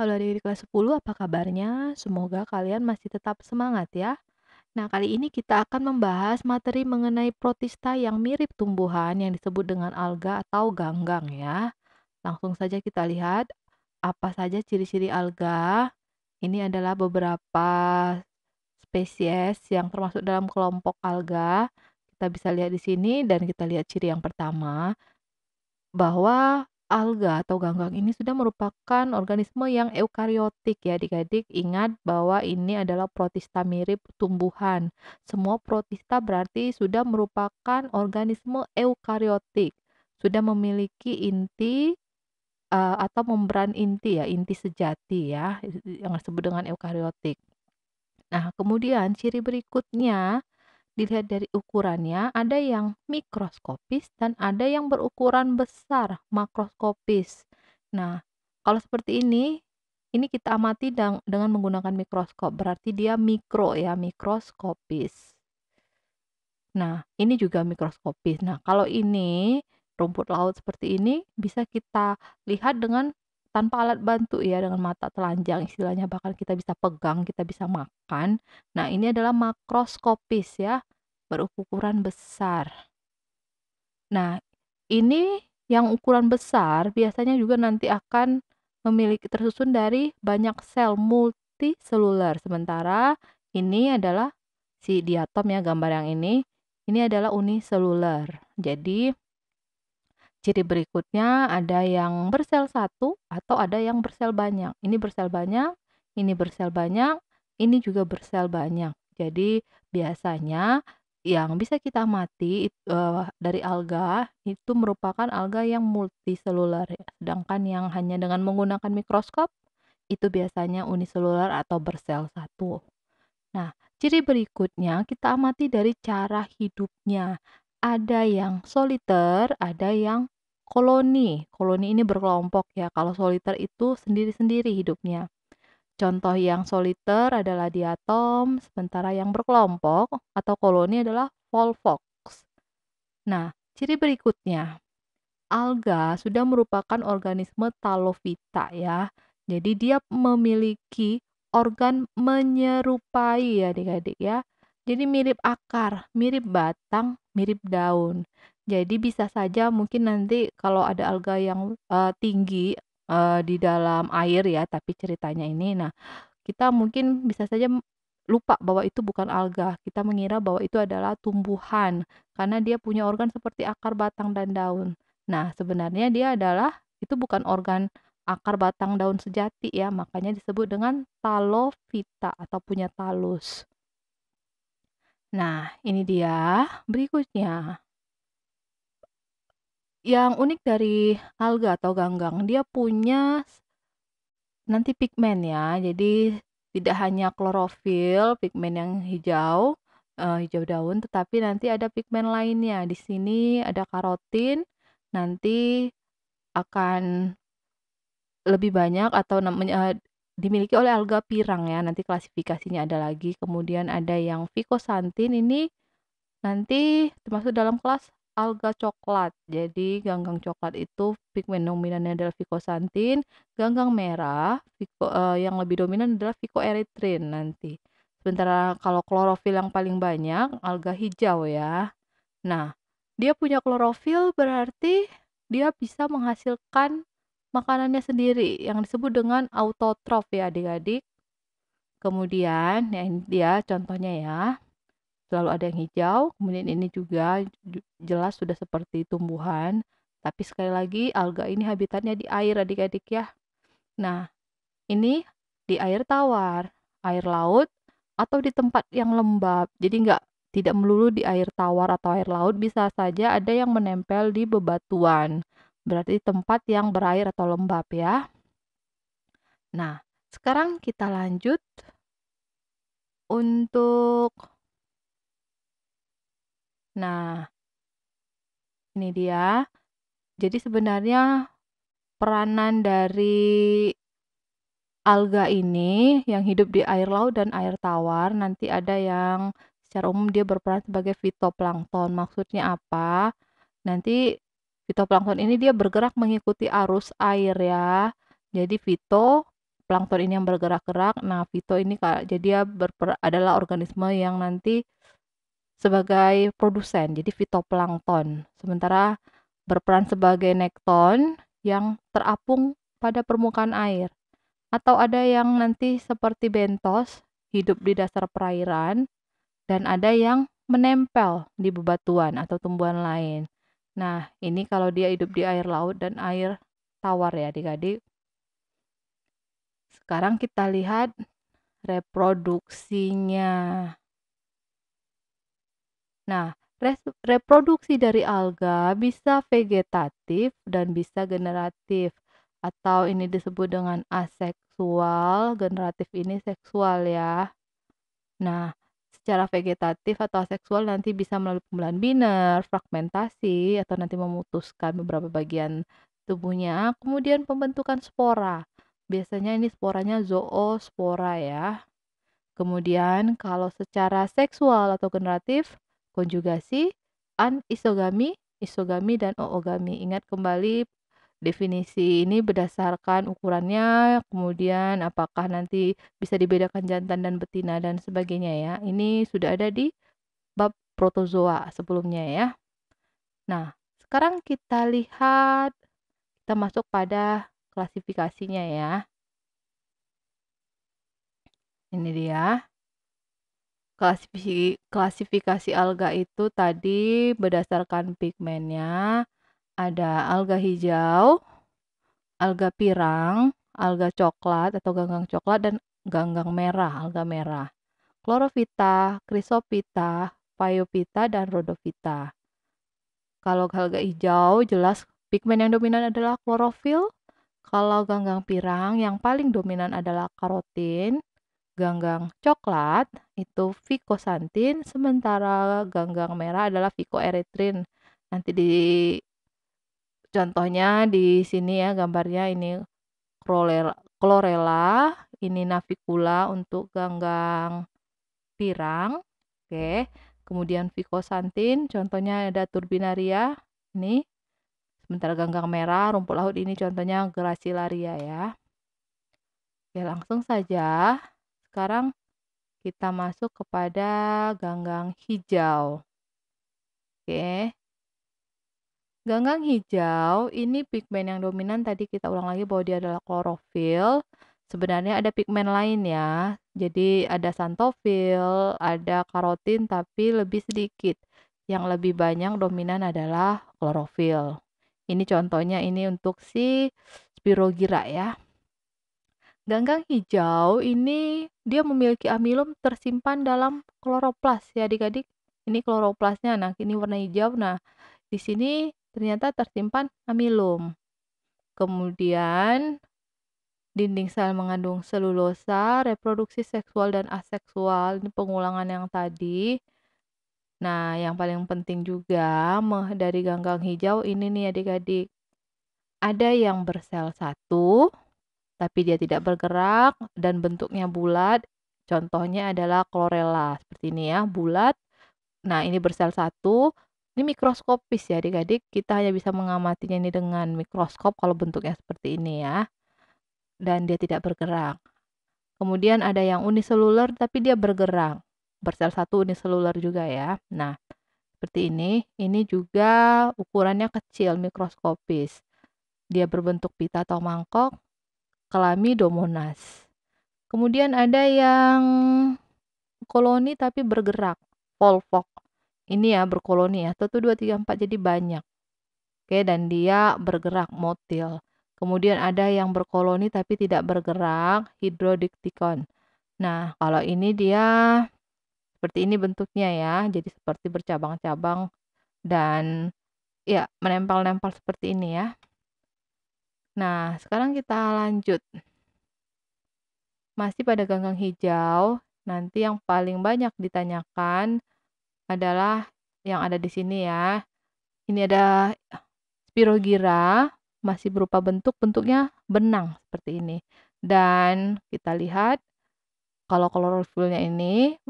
Halo adik kelas 10, apa kabarnya? Semoga kalian masih tetap semangat ya. Nah, kali ini kita akan membahas materi mengenai protista yang mirip tumbuhan yang disebut dengan alga atau ganggang ya. Langsung saja kita lihat apa saja ciri-ciri alga. Ini adalah beberapa spesies yang termasuk dalam kelompok alga. Kita bisa lihat di sini dan kita lihat ciri yang pertama bahwa alga atau ganggang ini sudah merupakan organisme yang eukariotik ya adik-adik. Ingat bahwa ini adalah protista mirip tumbuhan. Semua protista berarti sudah merupakan organisme eukariotik. Sudah memiliki inti atau membran inti ya, inti sejati ya, yang disebut dengan eukariotik. Nah, kemudian ciri berikutnya dilihat dari ukurannya, ada yang mikroskopis dan ada yang berukuran besar, makroskopis. Nah, kalau seperti ini kita amati dengan menggunakan mikroskop, berarti dia mikro ya, mikroskopis. Nah, ini juga mikroskopis. Nah, kalau ini rumput laut seperti ini bisa kita lihat dengan tanpa alat bantu ya, dengan mata telanjang istilahnya, bahkan kita bisa pegang, kita bisa makan. Nah, ini adalah makroskopis ya, berukuran besar. Nah, ini yang ukuran besar biasanya juga nanti akan memiliki tersusun dari banyak sel multiseluler. Sementara ini adalah si diatom ya, gambar yang ini adalah uniseluler. Jadi, ciri berikutnya ada yang bersel satu atau ada yang bersel banyak. Ini bersel banyak, ini bersel banyak, ini juga bersel banyak. Jadi, biasanya yang bisa kita amati dari alga itu merupakan alga yang multiseluler ya. Sedangkan yang hanya dengan menggunakan mikroskop itu biasanya uniseluler atau bersel satu. Nah, ciri berikutnya kita amati dari cara hidupnya. Ada yang soliter, ada yang koloni. Koloni ini berkelompok ya. Kalau soliter itu sendiri-sendiri hidupnya. Contoh yang soliter adalah diatom, sementara yang berkelompok atau koloni adalah volvox. Nah, ciri berikutnya, alga sudah merupakan organisme talofita ya. Jadi dia memiliki organ menyerupai ya adik-adik ya. Jadi mirip akar, mirip batang, mirip daun. Jadi bisa saja mungkin nanti kalau ada alga yang tinggi di dalam air ya, tapi ceritanya ini, nah kita mungkin bisa saja lupa bahwa itu bukan alga. Kita mengira bahwa itu adalah tumbuhan karena dia punya organ seperti akar, batang, dan daun. Nah, sebenarnya dia adalah itu bukan organ akar, batang, daun sejati ya, makanya disebut dengan talofita atau punya talus. Nah, ini dia berikutnya. Yang unik dari alga atau ganggang, dia punya nanti pigmen ya. Jadi tidak hanya klorofil, pigmen yang hijau, hijau daun, tetapi nanti ada pigmen lainnya. Di sini ada karotin, nanti akan lebih banyak atau dimiliki oleh alga pirang ya, nanti klasifikasinya ada lagi. Kemudian ada yang ficosantin, ini nanti termasuk dalam kelas alga coklat. Jadi ganggang coklat itu pigmen dominannya adalah ficosantin, ganggang merah yang lebih dominan adalah ficoerythrin nanti. Sementara kalau klorofil yang paling banyak alga hijau ya. Nah, dia punya klorofil berarti dia bisa menghasilkan makanannya sendiri yang disebut dengan autotrof ya adik-adik. Kemudian, ya ini dia contohnya ya. Selalu ada yang hijau, kemudian ini juga jelas sudah seperti tumbuhan. Tapi sekali lagi alga ini habitatnya di air adik-adik ya. Nah, ini di air tawar, air laut, atau di tempat yang lembab. Jadi tidak melulu di air tawar atau air laut, bisa saja ada yang menempel di bebatuan. Berarti tempat yang berair atau lembab ya. Nah, sekarang kita lanjut untuk, nah ini dia. Jadi sebenarnya peranan dari alga ini yang hidup di air laut dan air tawar, nanti ada yang secara umum dia berperan sebagai fitoplankton. Maksudnya apa? Nanti fitoplankton ini dia bergerak mengikuti arus air ya. Jadi fito plankton ini yang bergerak-gerak. Nah, fito ini jadi dia adalah organisme yang nanti sebagai produsen, jadi fitoplankton. Sementara berperan sebagai nekton yang terapung pada permukaan air. Atau ada yang nanti seperti bentos, hidup di dasar perairan, dan ada yang menempel di bebatuan atau tumbuhan lain. Nah, ini kalau dia hidup di air laut dan air tawar ya adik-adik. Sekarang kita lihat reproduksinya. Nah, reproduksi dari alga bisa vegetatif dan bisa generatif, atau ini disebut dengan aseksual, generatif ini seksual ya. Nah, secara vegetatif atau aseksual nanti bisa melalui pembelahan biner, fragmentasi, atau nanti memutuskan beberapa bagian tubuhnya, kemudian pembentukan spora. Biasanya ini sporanya zoospora ya. Kemudian kalau secara seksual atau generatif, konjugasi, anisogami, isogami, dan oogami. Ingat kembali definisi ini berdasarkan ukurannya, kemudian apakah nanti bisa dibedakan jantan dan betina dan sebagainya ya. Ini sudah ada di bab protozoa sebelumnya ya. Nah, sekarang kita lihat, kita masuk pada klasifikasinya ya. Ini dia. Klasifikasi alga itu tadi berdasarkan pigmennya, ada alga hijau, alga pirang, alga coklat atau ganggang coklat, dan ganggang merah, alga merah. Chlorophyta, Chrysophyta, Phaeophyta, dan Rhodophyta. Kalau alga hijau jelas pigmen yang dominan adalah klorofil. Kalau ganggang pirang yang paling dominan adalah karotin. Ganggang coklat itu ficosantin, sementara ganggang merah adalah ficoerythrin. Nanti di contohnya di sini ya gambarnya ini chlorella, ini navicula untuk ganggang pirang. Oke. Kemudian ficosantin, contohnya ada turbinaria ini. Sementara ganggang merah, rumput laut ini contohnya gracilaria ya. Oke, langsung saja. Sekarang kita masuk kepada ganggang hijau. Oke. Ganggang hijau ini pigmen yang dominan, tadi kita ulang lagi bahwa dia adalah klorofil. Sebenarnya ada pigmen lain ya. Jadi ada xanthofil, ada karotin tapi lebih sedikit. Yang lebih banyak dominan adalah klorofil. Ini contohnya ini untuk si Spirogyra ya. Ganggang hijau ini dia memiliki amilum tersimpan dalam kloroplas ya adik-adik. Ini kloroplasnya. Nah, ini warna hijau. Nah, di sini ternyata tersimpan amilum. Kemudian dinding sel mengandung selulosa, reproduksi seksual dan aseksual. Ini pengulangan yang tadi. Nah, yang paling penting juga dari ganggang hijau ini nih adik-adik. Ada yang bersel satu, tapi dia tidak bergerak dan bentuknya bulat. Contohnya adalah chlorella seperti ini ya, bulat. Nah, ini bersel satu. Ini mikroskopis ya adik-adik. Kita hanya bisa mengamatinya ini dengan mikroskop kalau bentuknya seperti ini ya. Dan dia tidak bergerak. Kemudian ada yang uniseluler tapi dia bergerak. Bersel satu uniseluler juga ya. Nah, seperti ini. Ini juga ukurannya kecil, mikroskopis. Dia berbentuk pita atau mangkok. Chlamydomonas. Kemudian ada yang koloni tapi bergerak, volvox. Ini ya berkoloni ya, 1, 2, 3, 4 jadi banyak. Oke, dan dia bergerak, motil. Kemudian ada yang berkoloni tapi tidak bergerak, hydrodictycon. Nah, kalau ini dia seperti ini bentuknya ya, jadi seperti bercabang-cabang dan ya menempel-nempel seperti ini ya. Nah, sekarang kita lanjut. Masih pada ganggang hijau, nanti yang paling banyak ditanyakan adalah yang ada di sini ya. Ini ada Spirogyra, masih berupa bentuknya benang seperti ini. Dan kita lihat kalau klorofilnya ini,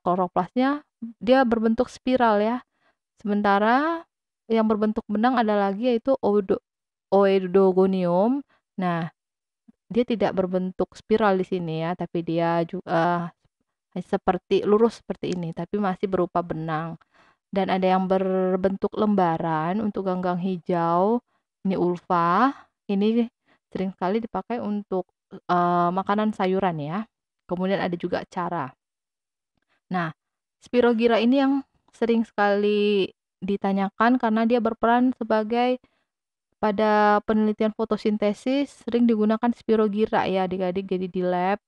kloroplasnya dia berbentuk spiral ya. Sementara yang berbentuk benang ada lagi yaitu oedogonium. Nah, dia tidak berbentuk spiral di sini ya, tapi dia juga seperti lurus seperti ini, tapi masih berupa benang. Dan ada yang berbentuk lembaran untuk ganggang hijau, ini ulva, ini sering sekali dipakai untuk makanan sayuran ya. Kemudian ada juga cara. Nah, Spirogyra ini yang sering sekali ditanyakan karena dia berperan sebagai pada penelitian fotosintesis sering digunakan Spirogyra ya adik-adik jadi di lab.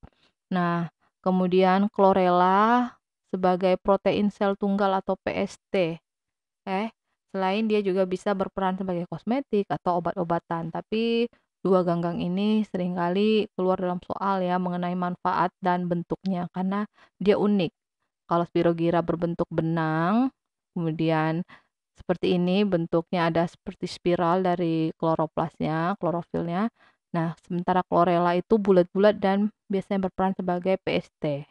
Nah, kemudian Chlorella sebagai protein sel tunggal atau PST. Selain dia juga bisa berperan sebagai kosmetik atau obat-obatan, tapi dua ganggang ini seringkali keluar dalam soal ya mengenai manfaat dan bentuknya karena dia unik. Kalau Spirogyra berbentuk benang, kemudian seperti ini bentuknya ada seperti spiral dari kloroplasnya, klorofilnya. Nah, sementara Chlorella itu bulat-bulat dan biasanya berperan sebagai PST,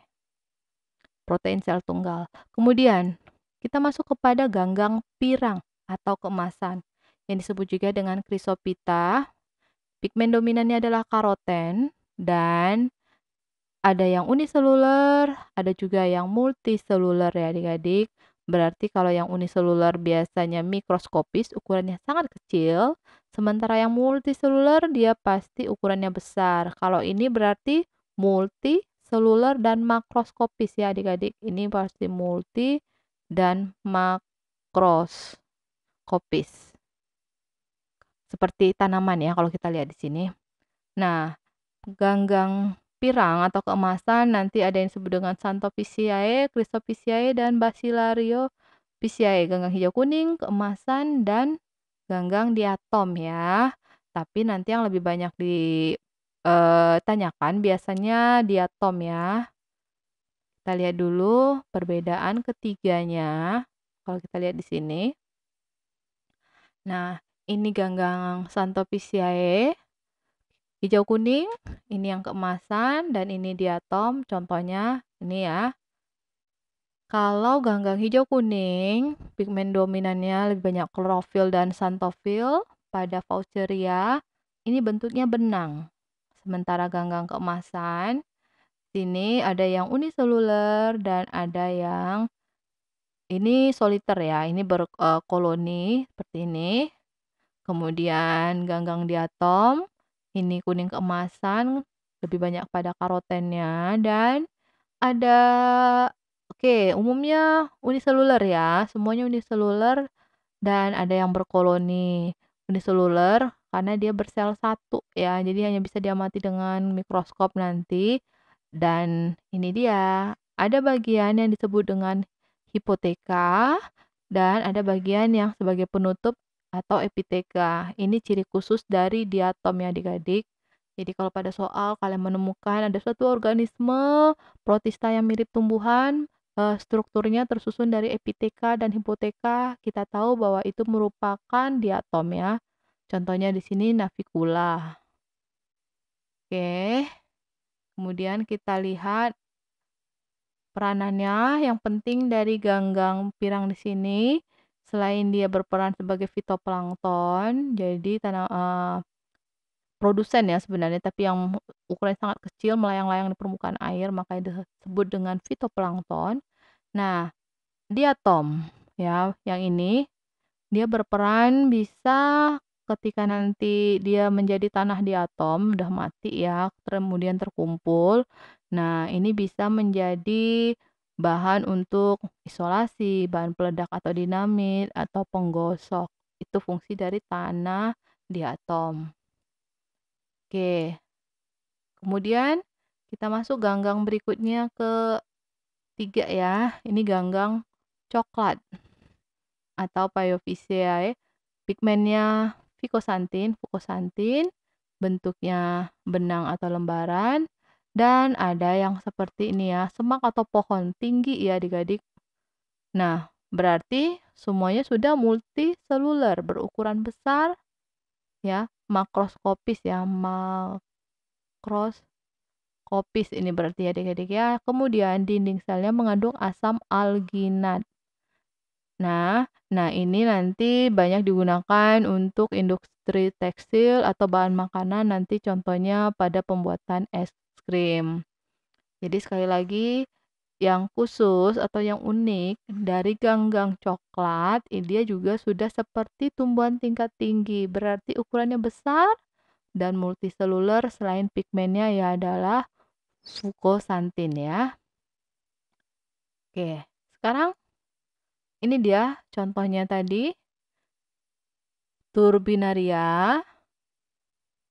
protein sel tunggal. Kemudian, kita masuk kepada ganggang pirang atau keemasan yang disebut juga dengan Chrysophyta. Pigmen dominannya adalah karoten dan ada yang uniseluler, ada juga yang multiseluler ya adik-adik. Berarti kalau yang uniseluler biasanya mikroskopis, ukurannya sangat kecil, sementara yang multiseluler dia pasti ukurannya besar. Kalau ini berarti multiseluler dan makroskopis ya adik-adik. Ini pasti multi dan makroskopis. Seperti tanaman ya kalau kita lihat di sini. Nah, ganggang pirang atau keemasan nanti ada yang disebut dengan Xanthophyceae, Chrysophyceae, dan Bacillariophyceae. Ganggang hijau kuning, keemasan, dan ganggang diatom ya. Tapi nanti yang lebih banyak ditanyakan biasanya diatom ya. Kita lihat dulu perbedaan ketiganya. Kalau kita lihat di sini. Nah, ini ganggang Xanthophyceae. Hijau kuning, ini yang keemasan, dan ini diatom, contohnya ini ya. Kalau ganggang hijau kuning, pigmen dominannya lebih banyak klorofil dan xanthofil. Pada Vaucheria, ini bentuknya benang. Sementara ganggang keemasan, sini ada yang uniseluler dan ada yang ini soliter ya, ini berkoloni seperti ini. Kemudian ganggang diatom, ini kuning keemasan, lebih banyak pada karotennya dan ada umumnya uniseluler ya, semuanya uniseluler dan ada yang berkoloni. Uniseluler karena dia bersel satu ya, jadi hanya bisa diamati dengan mikroskop nanti. Dan ini dia, ada bagian yang disebut dengan hipoteka dan ada bagian yang sebagai penutup atau epiteka. Ini ciri khusus dari diatom ya adik-adik. Jadi kalau pada soal kalian menemukan ada suatu organisme protista yang mirip tumbuhan, strukturnya tersusun dari epiteka dan hipoteka, kita tahu bahwa itu merupakan diatom ya. Contohnya di sini Navicula. Oke. Kemudian kita lihat peranannya yang penting dari ganggang pirang di sini. Selain dia berperan sebagai fitoplankton, jadi produsen ya sebenarnya, tapi yang ukurannya sangat kecil melayang-layang di permukaan air, makanya disebut dengan fitoplankton. Nah, diatom ya, yang ini dia berperan bisa ketika nanti dia menjadi tanah di atom, udah mati ya, kemudian terkumpul. Nah, ini bisa menjadi bahan untuk isolasi, bahan peledak atau dinamit, atau penggosok. Itu fungsi dari tanah di atom. Oke, kemudian kita masuk ganggang berikutnya ke tiga ya. Ini ganggang coklat atau Phaeophyceae. Pigmennya fukosantin, bentuknya benang atau lembaran, dan ada yang seperti ini ya, semak atau pohon tinggi ya adik-adik. Nah, berarti semuanya sudah multiseluler, berukuran besar ya, makroskopis ya, makroskopis ini berarti ya adik-adik ya. Kemudian dinding selnya mengandung asam alginat. Nah, ini nanti banyak digunakan untuk industri tekstil atau bahan makanan nanti contohnya pada pembuatan es krim. Jadi sekali lagi, yang khusus atau yang unik dari ganggang coklat, dia juga sudah seperti tumbuhan tingkat tinggi, berarti ukurannya besar dan multiseluler selain pigmennya ya adalah fukosantin ya. Oke, sekarang ini dia contohnya tadi, turbinaria.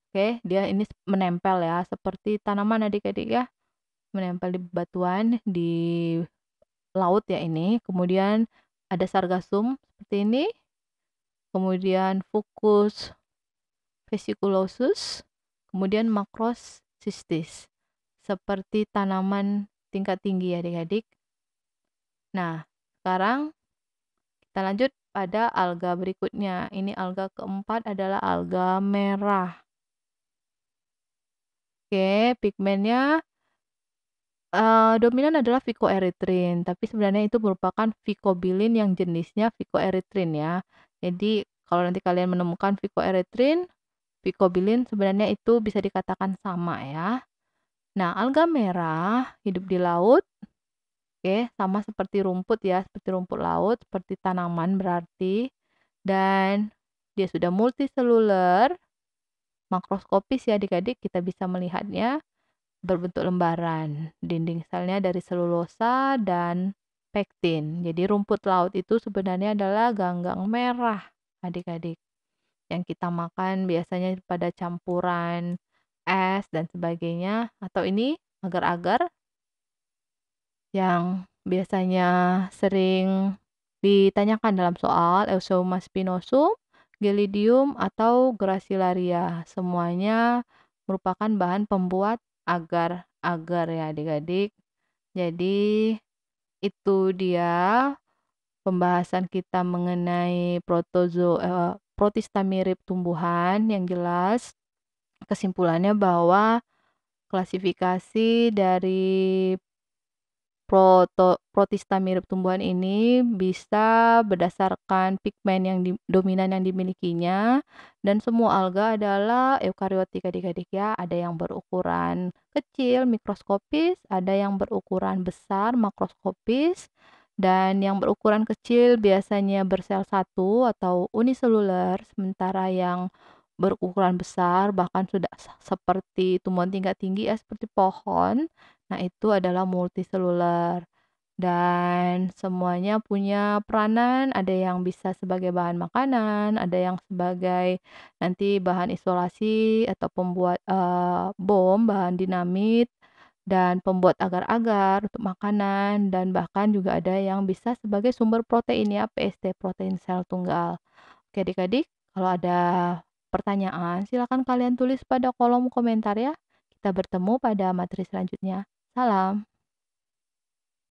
Oke, dia ini menempel ya, seperti tanaman adik-adik ya, menempel di batuan, di laut ya ini. Kemudian ada sargassum seperti ini, kemudian Fucus vesiculosus, kemudian Macrocystis, seperti tanaman tingkat tinggi ya adik-adik. Nah, sekarang kita lanjut pada alga berikutnya. Ini alga keempat adalah alga merah. Oke, pigmennya dominan adalah phycoerythrin, tapi sebenarnya itu merupakan phycobilin yang jenisnya phycoerythrin ya. Jadi kalau nanti kalian menemukan phycoerythrin, phycobilin sebenarnya itu bisa dikatakan sama ya. Nah, alga merah hidup di laut, oke, sama seperti rumput ya, seperti rumput laut, seperti tanaman berarti. Dan dia sudah multiseluler, makroskopis ya adik-adik, kita bisa melihatnya berbentuk lembaran. Dinding selnya dari selulosa dan pektin. Jadi rumput laut itu sebenarnya adalah ganggang merah, adik-adik. Yang kita makan biasanya pada campuran es dan sebagainya. Atau ini agar-agar yang biasanya sering ditanyakan dalam soal Eusoma spinosum, Gelidium, atau Gracilaria. Semuanya merupakan bahan pembuat agar-agar ya adik-adik. Jadi itu dia pembahasan kita mengenai protista mirip tumbuhan. Yang jelas kesimpulannya bahwa klasifikasi dari protista mirip tumbuhan ini bisa berdasarkan pigmen yang dominan yang dimilikinya, dan semua alga adalah eukariotik adik-adik ya. Ada yang berukuran kecil mikroskopis, ada yang berukuran besar makroskopis, dan yang berukuran kecil biasanya bersel satu atau uniseluler, sementara yang berukuran besar bahkan sudah seperti tumbuhan tingkat tinggi ya, seperti pohon. Nah, itu adalah multiseluler dan semuanya punya peranan, ada yang bisa sebagai bahan makanan, ada yang sebagai nanti bahan isolasi atau pembuat bom, bahan dinamit, dan pembuat agar-agar untuk makanan, dan bahkan juga ada yang bisa sebagai sumber protein ya, PST, protein sel tunggal. Oke adik-adik, kalau ada pertanyaan silakan kalian tulis pada kolom komentar ya. Kita bertemu pada materi selanjutnya. Salam.